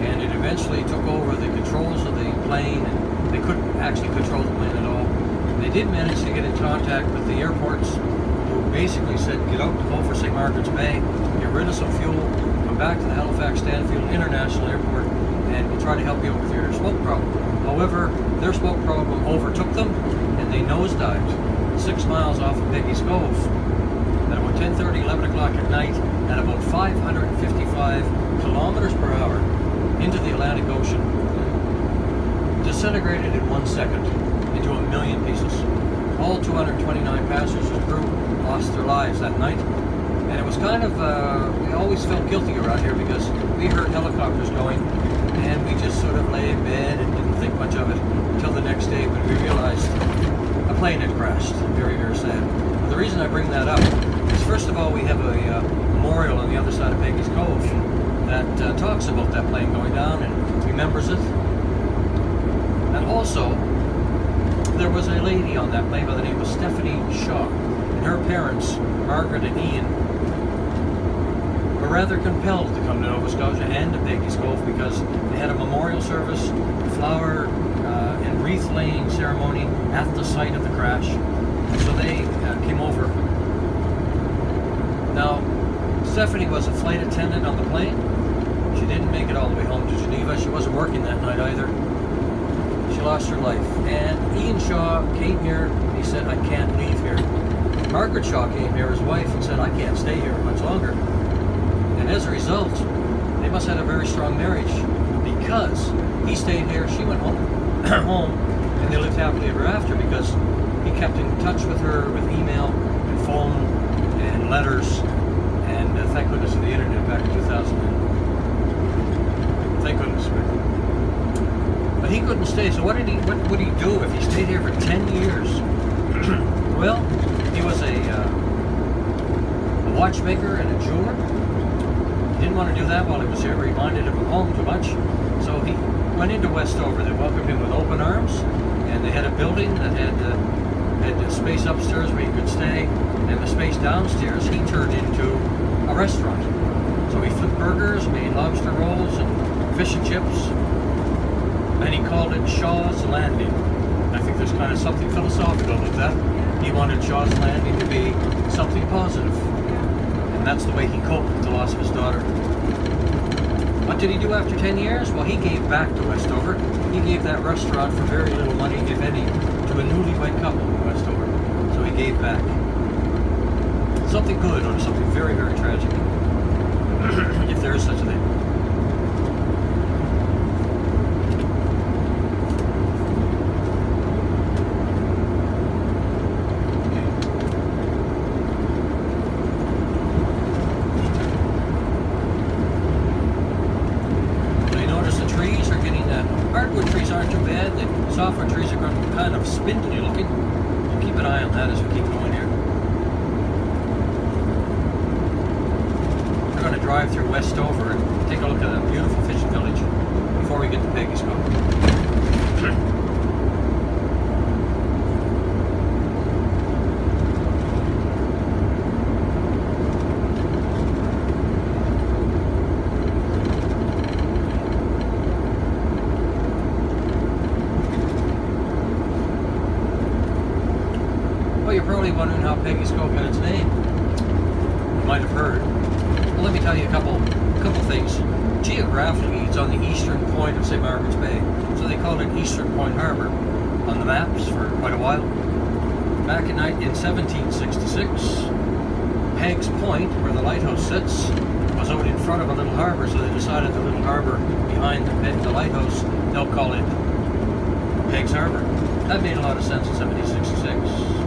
And it eventually took over the controls of the plane, and they couldn't actually control the plane at all. They did manage to get in contact with the airports, who basically said, get out to Cove for St. Margaret's Bay, get rid of some fuel, come back to the Halifax Stanfield International Airport, and we'll try to help you out with your smoke problem. However, their smoke problem overtook them, and they nosedived 6 miles off of Peggy's Cove at about 10:30, 11 o'clock at night, at about 555 kilometers per hour into the Atlantic Ocean. Disintegrated in 1 second into a million pieces. All 229 passengers and crew lost their lives that night. And it was kind of, we always felt guilty around here because we heard helicopters going and we just sort of lay in bed and didn't think much of it until the next day when we realized a plane had crashed. Very, very sad. But the reason I bring that up is, first of all, we have a memorial on the other side of Peggy's Cove that talks about that plane going down and remembers it. And also, there was a lady on that plane by the name of Stephanie Shaw, and her parents, Margaret and Ian, were rather compelled to come to Nova Scotia and to Peggy's Cove because they had a memorial service, flower and wreath laying ceremony at the site of the crash. So they came over. Now, Stephanie was a flight attendant on the plane. She didn't make it all the way home to Geneva. She wasn't working that night either. She lost her life. And Ian Shaw came here and he said, I can't leave here. Margaret Shaw came here, his wife, and said, I can't stay here much longer. And as a result, they must have had a very strong marriage because he stayed here, she went home, and they lived happily ever after because he kept in touch with her with email and phone and letters, and thank goodness for the internet back in 2000. Thank goodness. But he couldn't stay, so what would he do if he stayed here for 10 years? Well, he was a watchmaker and a jeweler. He didn't want to do that while he was here. He reminded him of home too much. So he went into Westover. They welcomed him with open arms, and they had a building that had space upstairs where he could stay, and the space downstairs he turned into a restaurant. So he flipped burgers, made lobster rolls and fish and chips, and he called it Shaw's Landing. I think there's kind of something philosophical with that. He wanted Shaw's Landing to be something positive. And that's the way he coped with the loss of his daughter. What did he do after 10 years? Well, he gave back to Westover. He gave that restaurant for very little money, if any, to a newlywed couple in Westover. So he gave back. Something good or something very, very tragic. If there is such a thing. Hardwood trees aren't too bad. The softwood trees are kind of spindly looking. We'll keep an eye on that as we keep going here. We're going to drive through Westover and take a look at that beautiful fishing village before we get to Peggy's Cove. Well, you're probably wondering how Peggy's Cove got its name. You might have heard. Well, let me tell you a couple things. Geographically, it's on the eastern point of St. Margaret's Bay, so they called it Eastern Point Harbor on the maps for quite a while. Back in 1766, Peg's Point, where the lighthouse sits, was out in front of a little harbor, so they decided the little harbor behind the lighthouse, they'll call it Peg's Harbor. That made a lot of sense in 1766.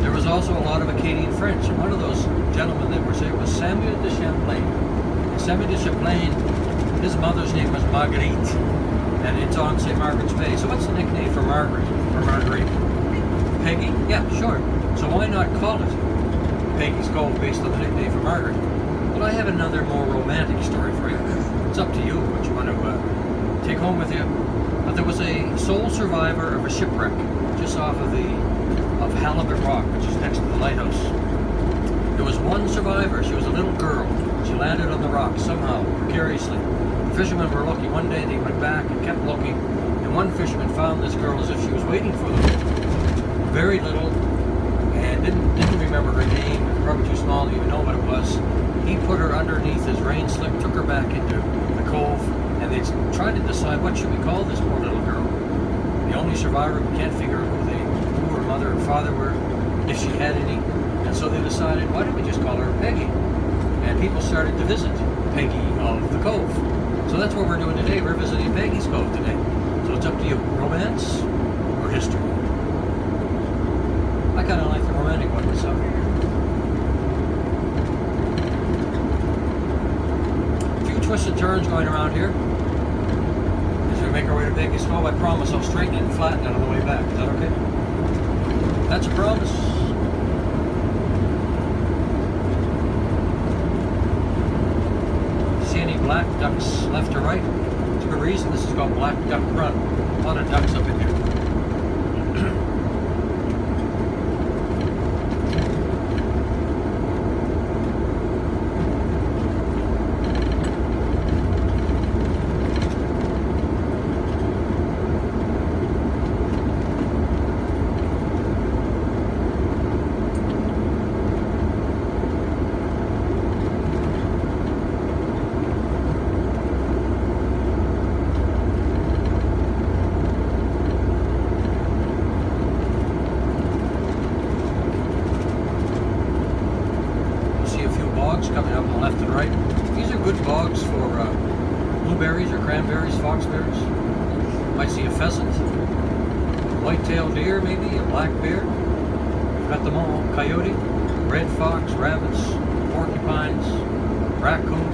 There was also a lot of Acadian French, and one of those gentlemen that were there was Samuel de Champlain. And Samuel de Champlain, his mother's name was Marguerite, and it's on St. Margaret's Bay. So what's the nickname for Margaret, or Marguerite? Peggy? Yeah, sure. So why not call it Peggy's Cove based on the nickname for Margaret? Well, I have another more romantic story for you. It's up to you what you want to take home with you. But there was a sole survivor of a shipwreck just off of Halibut Rock, which is next to the lighthouse. There was one survivor. She was a little girl. She landed on the rock somehow, precariously. The fishermen were looking. One day they went back and kept looking, and one fisherman found this girl as if she was waiting for them. Very little, and didn't remember her name. Probably too small to even know what it was. He put her underneath his rain slick, took her back into the cove, and they tried to decide what should we call this poor little girl. The only survivor, we can't figure out who her mother and father were, if she had any. And so they decided, why don't we just call her Peggy? And people started to visit Peggy of the Cove. So that's what we're doing today. We're visiting Peggy's Cove today. So it's up to you, romance or history. I kind of like the romantic one myself. A few twists and turns going around here. As we make our way to Peggy's Cove, I promise I'll straighten it and flatten it on the way back. Is that okay? That's a promise. See any black ducks left or right? It's a good reason this is called Black Duck Run. A lot of ducks up in here. Coming up on left and right. These are good bogs for blueberries or cranberries, foxberries. Might see a pheasant, white-tailed deer maybe, a black bear. We've got them all. Coyote, red fox, rabbits, porcupines, raccoons.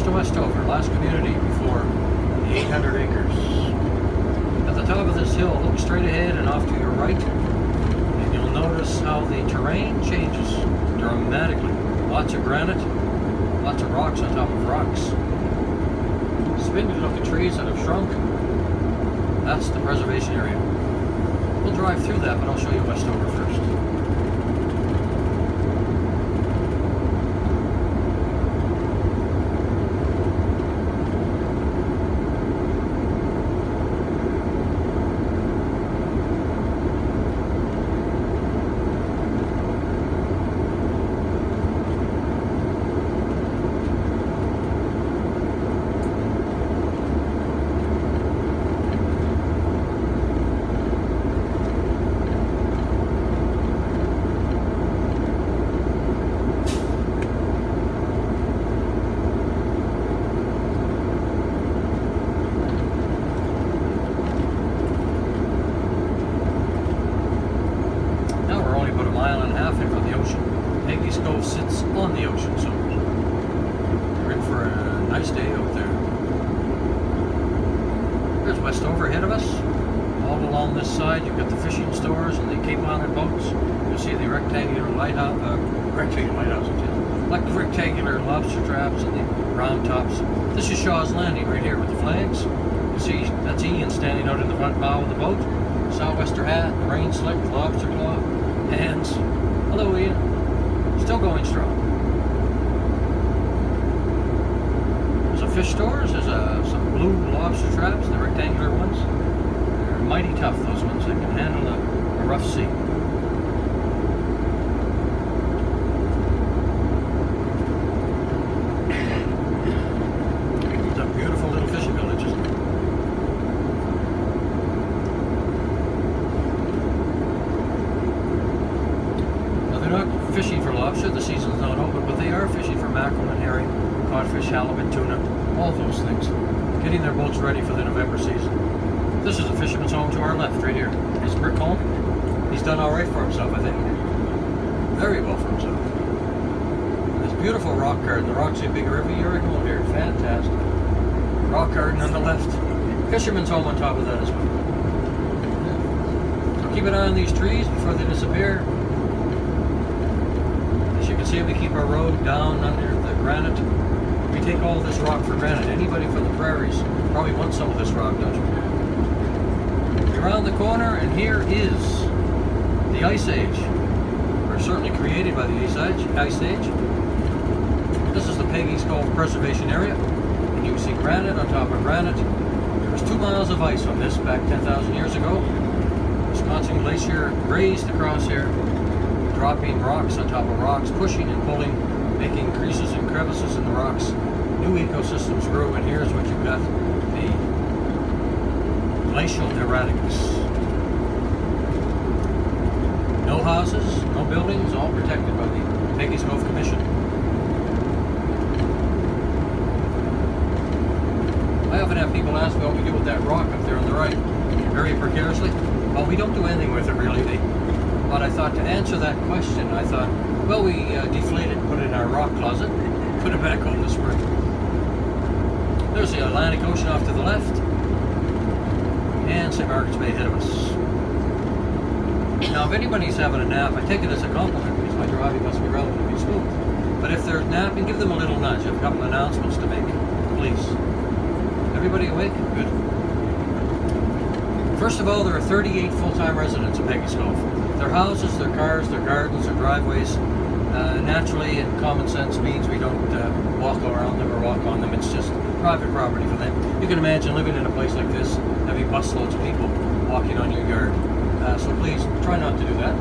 Westover, last community before the 800 acres. At the top of this hill, look straight ahead and off to your right, and you'll notice how the terrain changes dramatically. Lots of granite, lots of rocks on top of rocks. Spindly looking trees that have shrunk. That's the preservation area. We'll drive through that, but I'll show you Westover first. Peggy's Cove sits on the ocean, so we're in for a nice day out there. There's Westover ahead of us. All along this side, you've got the fishing stores and the Cape Island boats. You'll see the rectangular lighthouse, like rectangular lobster traps and the round tops. This is Shaw's Landing right here with the flags. You see, that's Ian standing out in the front bow of the boat. Southwester hat, rain slick, lobster claw, hands. Hello, Ian. Still going strong. There's a fish stores. There's some blue lobster traps, the rectangular ones. They're mighty tough, those ones. They can handle a rough sea. It's a beautiful little fishing village, isn't it? Fishing for lobster, the season's not open, but they are fishing for mackerel and herring, codfish, halibut, tuna, all those things. Getting their boats ready for the November season. This is a fisherman's home to our left, right here. His brick home. He's done all right for himself, I think. Very well for himself. This beautiful rock garden. The rocks get bigger every year I go here. Fantastic. Rock garden on the left. Fisherman's home on top of that as well. So keep an eye on these trees before they disappear. You can see we keep our road down under the granite. We take all this rock for granted. Anybody from the prairies probably wants some of this rock, don't you? Around the corner, and here is the Ice Age. Or certainly created by the Ice Age. This is the Peggy's Cove Preservation Area, and you see granite on top of granite. There was 2 miles of ice on this back 10,000 years ago. Wisconsin Glacier grazed across here, dropping rocks on top of rocks, pushing and pulling, making creases and crevices in the rocks. New ecosystems grew, and here's what you've got: the glacial erratics. No houses, no buildings, all protected by the Peggy's Cove Commission. I often have people ask me what we do with that rock up there on the right, very precariously. Well, we don't do anything with it really. But I thought, to answer that question, I thought, well, we deflate it and put it in our rock closet, put it back on the spring. There's the Atlantic Ocean off to the left, and St. Margaret's Bay ahead of us. Now, if anybody's having a nap, I take it as a compliment, because my driving must be relatively smooth. But if they're napping, give them a little nudge. I have a couple of announcements to make, please. Everybody awake? Good. First of all, there are 38 full-time residents of Peggy's Cove. Their houses, their cars, their gardens, their driveways, naturally and common sense means we don't walk around them or walk on them. It's just private property for them. You can imagine living in a place like this, having busloads of people walking on your yard. So please try not to do that.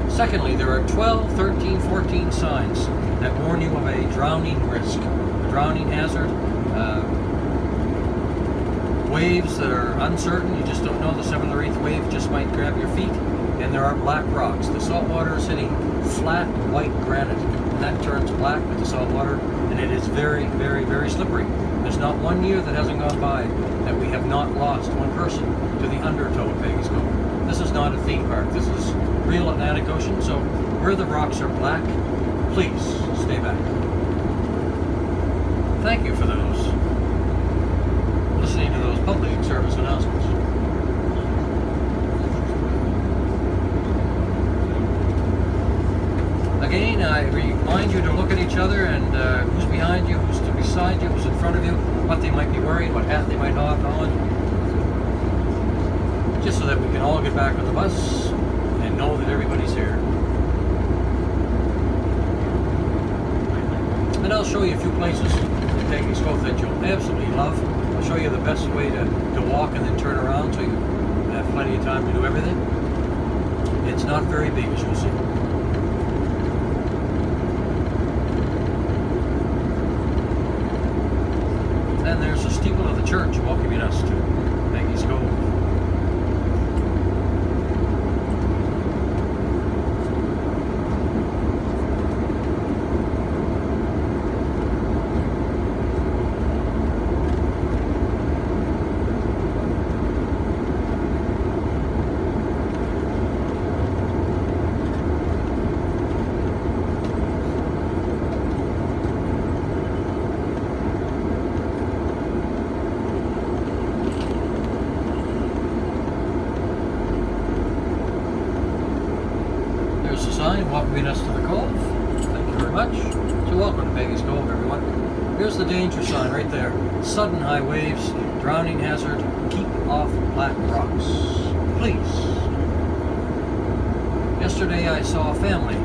Secondly, there are 12, 13, 14 signs that warn you of a drowning risk, a drowning hazard, waves that are uncertain. You just don't know. The 7th or 8th wave just might grab your feet. And there are black rocks. The salt water is hitting flat white granite, and that turns black with the salt water, and it is very, very, very slippery. There's not one year that hasn't gone by that we have not lost one person to the undertow of Peggy's Cove. This is not a theme park. This is real Atlantic Ocean. So where the rocks are black, please stay back. Thank you for those. Listening to those public service announcements. Again, I remind you to look at each other and who's behind you, who's beside you, who's in front of you, what they might be wearing, what hat they might have on, just so that we can all get back on the bus and know that everybody's here. And I'll show you a few places in Peggy's Cove that you'll absolutely love. I'll show you the best way to walk and then turn around so you have plenty of time to do everything. It's not very big, as you'll see. And there's the steeple of the church welcoming us to Peggy's Cove. There's the sign welcoming us to the Cove. Thank you very much. So welcome to Peggy's Cove, everyone. Here's the danger sign right there. Sudden high waves, drowning hazard, keep off black rocks. Please. Yesterday I saw a family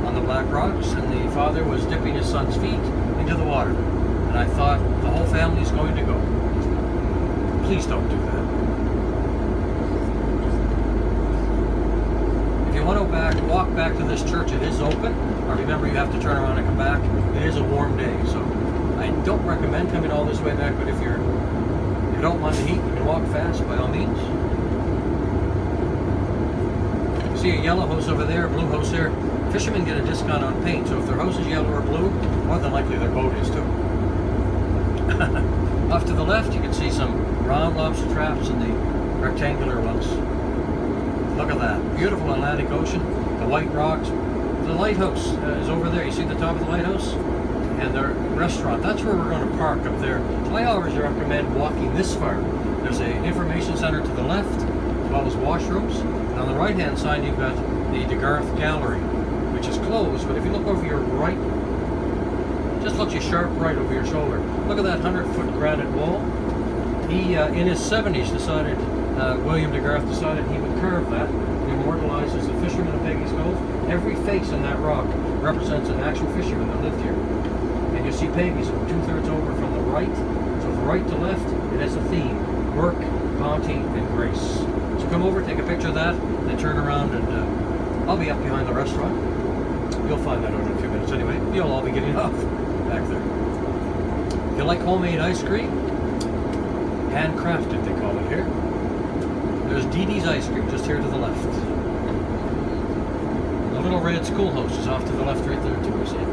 on the black rocks, and the father was dipping his son's feet into the water. And I thought, the whole family's going to go. Please don't do that. If you want to walk back to this church, it is open. Or remember, you have to turn around and come back. It is a warm day, so I don't recommend coming all this way back, but if you don't mind the heat, you can walk fast, by all means. You see a yellow hose over there, a blue hose there. Fishermen get a discount on paint, so if their hose is yellow or blue, more than likely their boat is too. Off to the left, you can see some round lobster traps and the rectangular ones. Look at that. Beautiful Atlantic Ocean, the white rocks. The lighthouse is over there. You see the top of the lighthouse? And the restaurant. That's where we're going to park up there. So I always recommend walking this far. There's an information center to the left, as well as washrooms. And on the right-hand side, you've got the DeGarth Gallery, which is closed. But if you look over your right, just look you sharp right over your shoulder. Look at that 100-foot granite wall. He, in his 70s, decided, William DeGarth decided he would carve that. It immortalizes the fishermen of Peggy's Cove. Every face in that rock represents an actual fisherman that lived here. see Peggy's 2/3 over from the right. So from right to left, it has a theme: work, bounty, and grace. So come over, take a picture of that, then turn around, and I'll be up behind the restaurant. You'll find that out in a few minutes anyway. You'll all be getting off back there. If you like homemade ice cream, handcrafted they call it here, there's Dee Dee's Ice Cream just here to the left. The little red schoolhouse is off to the left right there too, you see.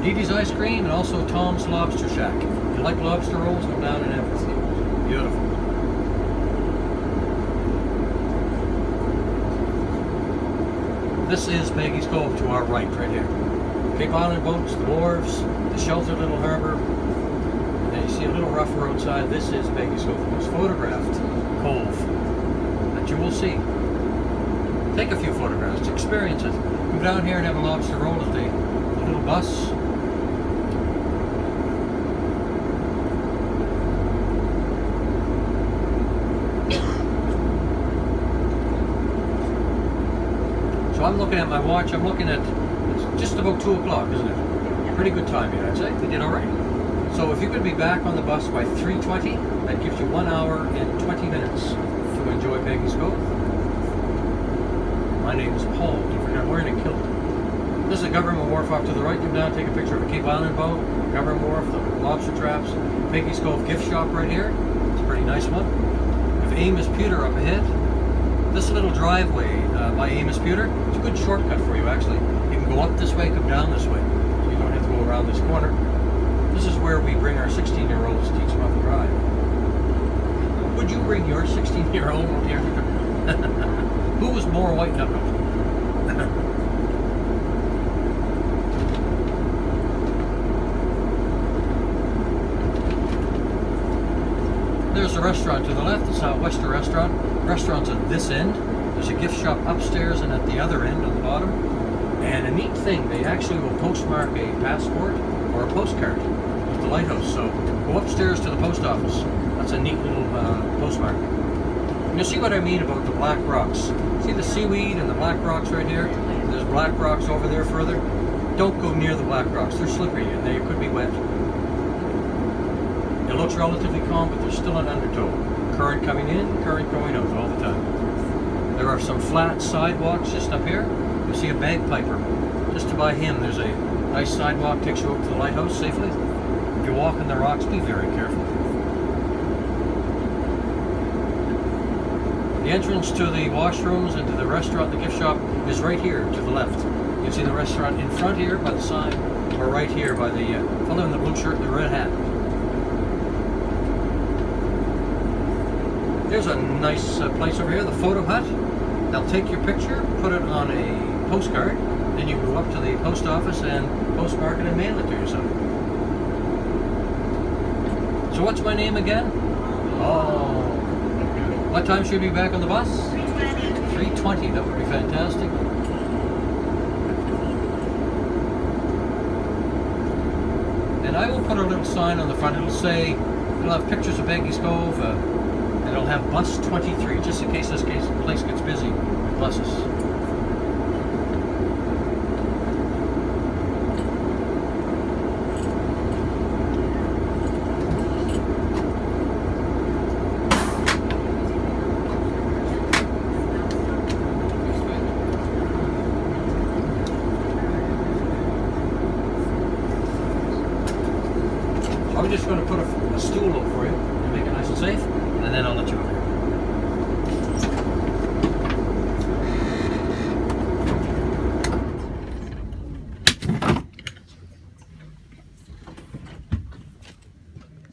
Dee Dee's Ice Cream and also Tom's Lobster Shack. If you like lobster rolls, come down and have it. Beautiful. This is Peggy's Cove to our right here. Cape Island boats, the wharves, the sheltered little harbor. And then you see a little rough roadside. This is Peggy's Cove, the most photographed cove that you will see. Take a few photographs, experience it. Come down here and have a lobster roll at the little bus. So I'm looking at my watch, it's just about 2 o'clock, isn't it? Pretty good timing, I'd say. We did all right. So if you could be back on the bus by 3:20, that gives you 1 hour and 20 minutes to enjoy Peggy's Cove. My name is Paul. Don't forget, I'm wearing a kilt. This is a Government Wharf off to the right. Come down, take a picture of a Cape Island boat, Government Wharf, the lobster traps, Peggy's Cove gift shop right here. It's a pretty nice one. We have Amos Pewter up ahead. This little driveway by Amos Pewter, it's a good shortcut for you actually. You can go up this way, come down this way. So you don't have to go around this corner. This is where we bring our 16-year-olds to teach them how to drive. Would you bring your 16-year-old here? Who was more white-knuckled? There's a restaurant to the left, the Southwestern Restaurant. Restaurant's at this end. There's a gift shop upstairs and at the other end on the bottom. And a neat thing, they actually will postmark a passport or a postcard with the lighthouse. So go upstairs to the post office. That's a neat little postmark. And you'll see what I mean about the black rocks. See the seaweed and the black rocks right here? There's black rocks over there further. Don't go near the black rocks. They're slippery and they could be wet. It looks relatively calm, but there's still an undertow. Current coming in, current going out all the time. There are some flat sidewalks just up here. You'll see a bagpiper. Just to by him, there's a nice sidewalk, takes you up to the lighthouse safely. If you walk in the rocks, be very careful. The entrance to the washrooms and to the restaurant, the gift shop, is right here to the left. You can see the restaurant in front here by the sign, or right here by the fellow in the blue shirt and the red hat. There's a nice place over here, the photo hut. They'll take your picture, put it on a postcard, then you go up to the post office and postmark it and mail it to yourself. So what's my name again? Oh. What time should we be back on the bus? 3:20, that would be fantastic. And I will put a little sign on the front. It'll say, it'll have pictures of Peggy's Cove, and it'll have bus 23, just in case this place gets busy with buses. I'm just going to put a stool up for you and make it nice and safe, and then I'll let you go.